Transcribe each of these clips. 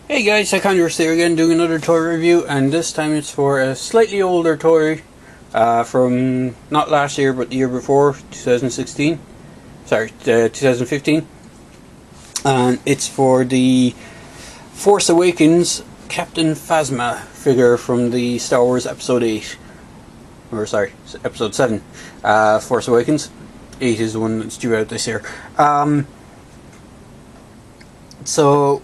Hey guys, Conjurus here again doing another toy review, and this time it's for a slightly older toy from not last year but the year before, 2016. Sorry, 2015. And it's for the Force Awakens Captain Phasma figure from the Star Wars Episode 8. Or sorry, Episode 7. Force Awakens. 8 is the one that's due out this year. So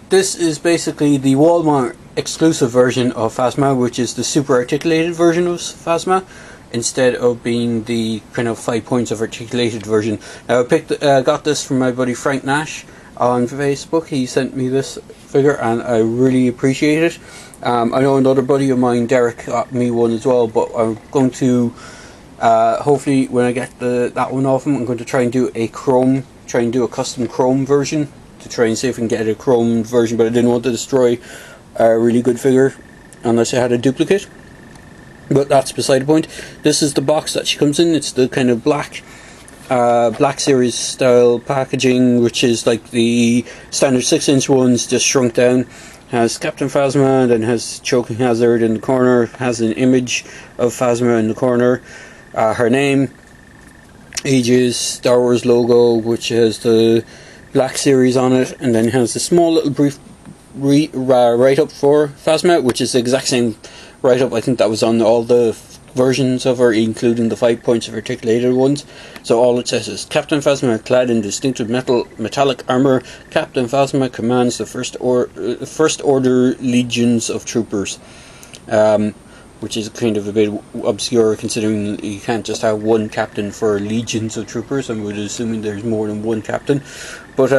this is basically the Walmart exclusive version of Phasma, which is the super articulated version of Phasma, instead of being the kind of 5 points of articulated version. Now I got this from my buddy Frank Nash on Facebook. He sent me this figure and I really appreciate it. I know another buddy of mine, Derek, got me one as well, but I'm going to hopefully when I get that one off him, I'm going to try and do a custom chrome version, to try and see if we can get a chrome version, but I didn't want to destroy a really good figure unless I had a duplicate. But that's beside the point. This is the box that she comes in. It's the kind of black series style packaging, which is like the standard 6-inch ones, just shrunk down. Has Captain Phasma, then has choking hazard in the corner, has an image of Phasma in the corner, her name, ages, Star Wars logo, which has the Black Series on it, and then has a small little brief write-up for Phasma, which is the exact same write-up I think that was on all the versions of her, including the 5 points of articulated ones. So all it says is, Captain Phasma, clad in distinctive metallic armour, Captain Phasma commands the First Order legions of troopers. Which is kind of a bit obscure, considering you can't just have one captain for legions of troopers. I would assuming there's more than one captain. But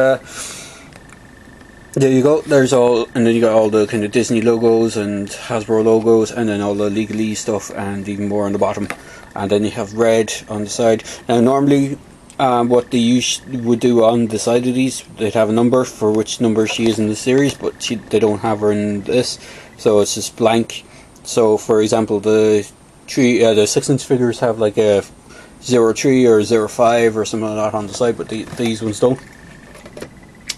there you go. There's all, and then you got all the kind of Disney logos and Hasbro logos, and then all the legalese stuff, and even more on the bottom. And then you have red on the side. Now normally, what they would do on the side of these, they'd have a number for which number she is in the series, but they don't have her in this, so it's just blank. So, for example, the 6-inch figures have like a 03 or 05 or something like that on the side, but these ones don't.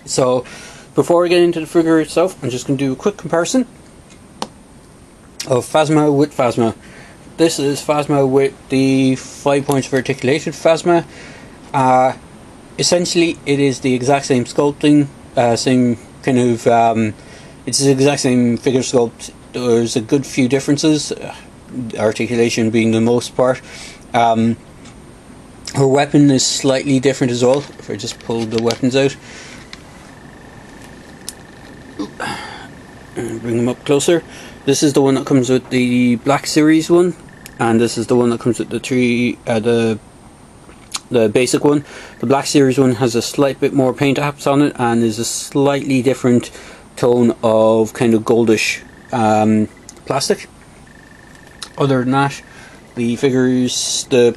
So, before I get into the figure itself, I'm just going to do a quick comparison of Phasma with Phasma. This is Phasma with the 5 points of articulated Phasma. Essentially, it is the exact same sculpting, same kind of, it's the exact same figure sculpt. There's a good few differences, articulation being the most part. Her weapon is slightly different as well. If I just pull the weapons out and bring them up closer, this is the one that comes with the Black Series one, and this is the one that comes with the basic one. The Black Series one has a slight bit more paint apps on it and is a slightly different tone of kind of goldish plastic. Other than that, the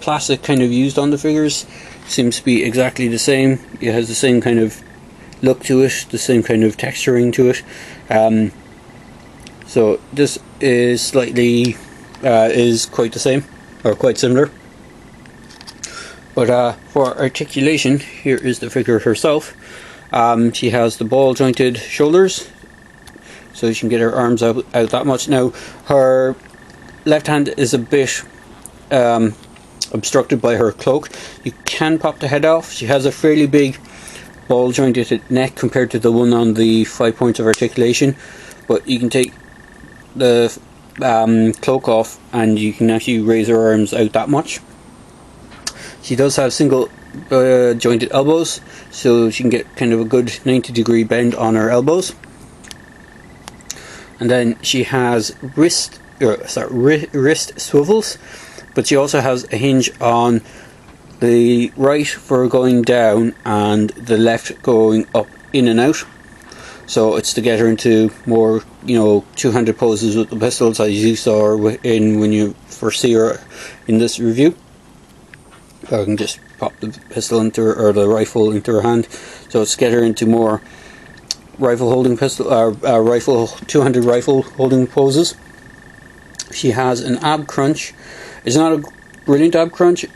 plastic kind of used on the figures seems to be exactly the same. It has the same kind of look to it, the same kind of texturing to it. So this is slightly is quite the same, or quite similar. But for articulation, here is the figure herself. She has the ball jointed shoulders, so she can get her arms out that much. Now, her left hand is a bit obstructed by her cloak. You can pop the head off. She has a fairly big ball jointed neck compared to the one on the 5 points of articulation, but you can take the cloak off and you can actually raise her arms out that much. She does have single jointed elbows, so she can get kind of a good 90-degree bend on her elbows. And then she has wrist swivels, but she also has a hinge on the right for going down and the left going up in and out. So it's to get her into more, two-handed poses with the pistols, as you saw her in when you first see her in this review. I can just pop the pistol into her, or the rifle into her hand. So it's to get her into more rifle holding two-handed rifle holding poses. She has an ab crunch. It's not a brilliant ab crunch,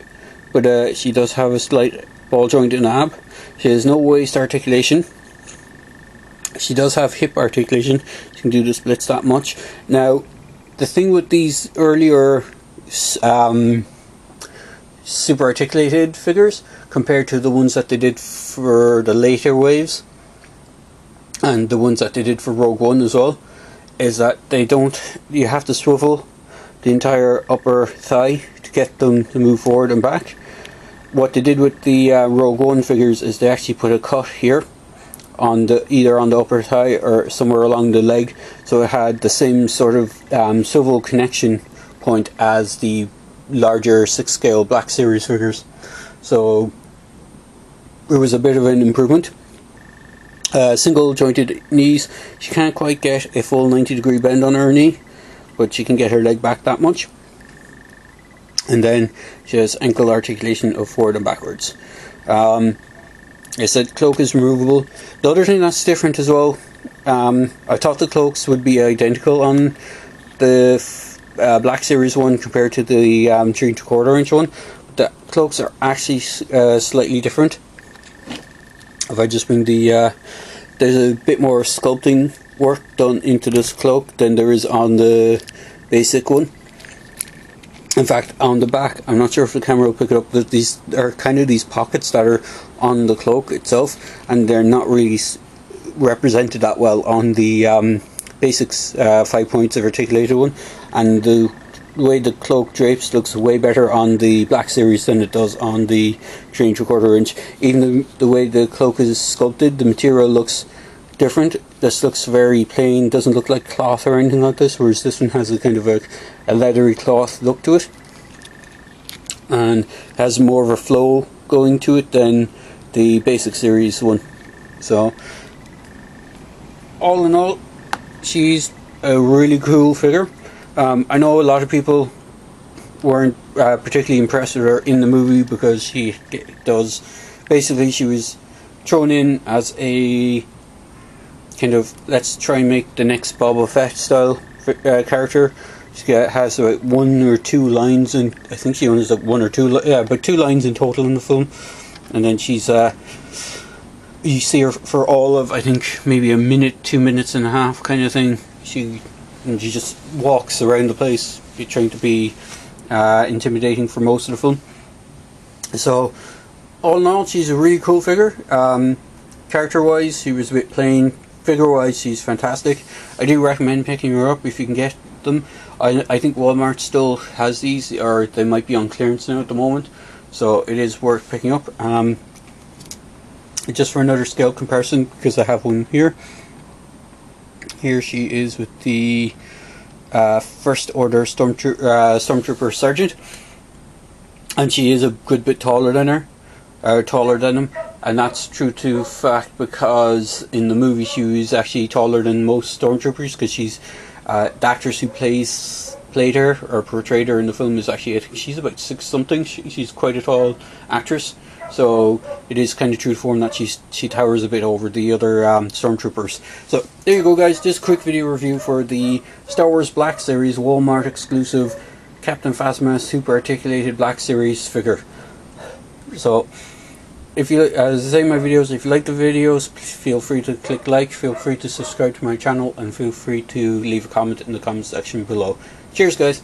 but she does have a slight ball joint in ab. She has no waist articulation. She does have hip articulation. She can do the splits that much. Now, the thing with these earlier super articulated figures compared to the ones that they did for the later waves and the ones that they did for Rogue One as well, is that you have to swivel the entire upper thigh to get them to move forward and back. What they did with the Rogue One figures is they actually put a cut here on either on the upper thigh or somewhere along the leg, so it had the same sort of swivel connection point as the larger 6 scale Black Series figures. So it was a bit of an improvement. Single jointed knees. She can't quite get a full 90-degree bend on her knee, but she can get her leg back that much. And then she has ankle articulation of forward and backwards. I said cloak is removable. The other thing that's different as well, I thought the cloaks would be identical on the Black Series one compared to the 3 3/4 inch one. But the cloaks are actually slightly different. If I just bring there's a bit more sculpting work done into this cloak than there is on the basic one. In fact, on the back, I'm not sure if the camera will pick it up, but these are kind of these pockets that are on the cloak itself, and they're not really represented that well on the basics 5 points of articulated one. And the way the cloak drapes looks way better on the Black Series than it does on the 3 3/4 inch. Even the way the cloak is sculpted, the material looks different. This looks very plain, doesn't look like cloth or anything like this, whereas this one has a kind of a leathery cloth look to it, and has more of a flow going to it than the basic series one. So all in all, she's a really cool figure. I know a lot of people weren't particularly impressed with her in the movie because she was thrown in as a kind of, let's try and make the next Boba Fett style character. She has about 1 or 2 lines, and I think she only has like 1 or 2, but 2 lines in total in the film. And then she's you see her for all of, I think, maybe a minute, 2 minutes and a half kind of thing. She just walks around the place, trying to be intimidating for most of the film. So all in all, she's a really cool figure. Character wise, she was a bit plain. Figure wise, she's fantastic. I do recommend picking her up if you can get them. I think Walmart still has these, or they might be on clearance now at the moment, so it is worth picking up. Just for another scale comparison, because I have one here. Here she is with the First Order Stormtrooper Sergeant, and she is a good bit taller than him, and that's true to fact because in the movie she was actually taller than most Stormtroopers, because she's the actress who played her or portrayed her in the film is actually, I think she's about 6 something. She's quite a tall actress, so it is kind of true to form that she towers a bit over the other Stormtroopers. So there you go, guys. Just a quick video review for the Star Wars Black Series Walmart exclusive Captain Phasma Super Articulated Black Series figure. So if you, as I say in my videos, if you like the videos, feel free to click like, feel free to subscribe to my channel, and feel free to leave a comment in the comment section below. Cheers, guys.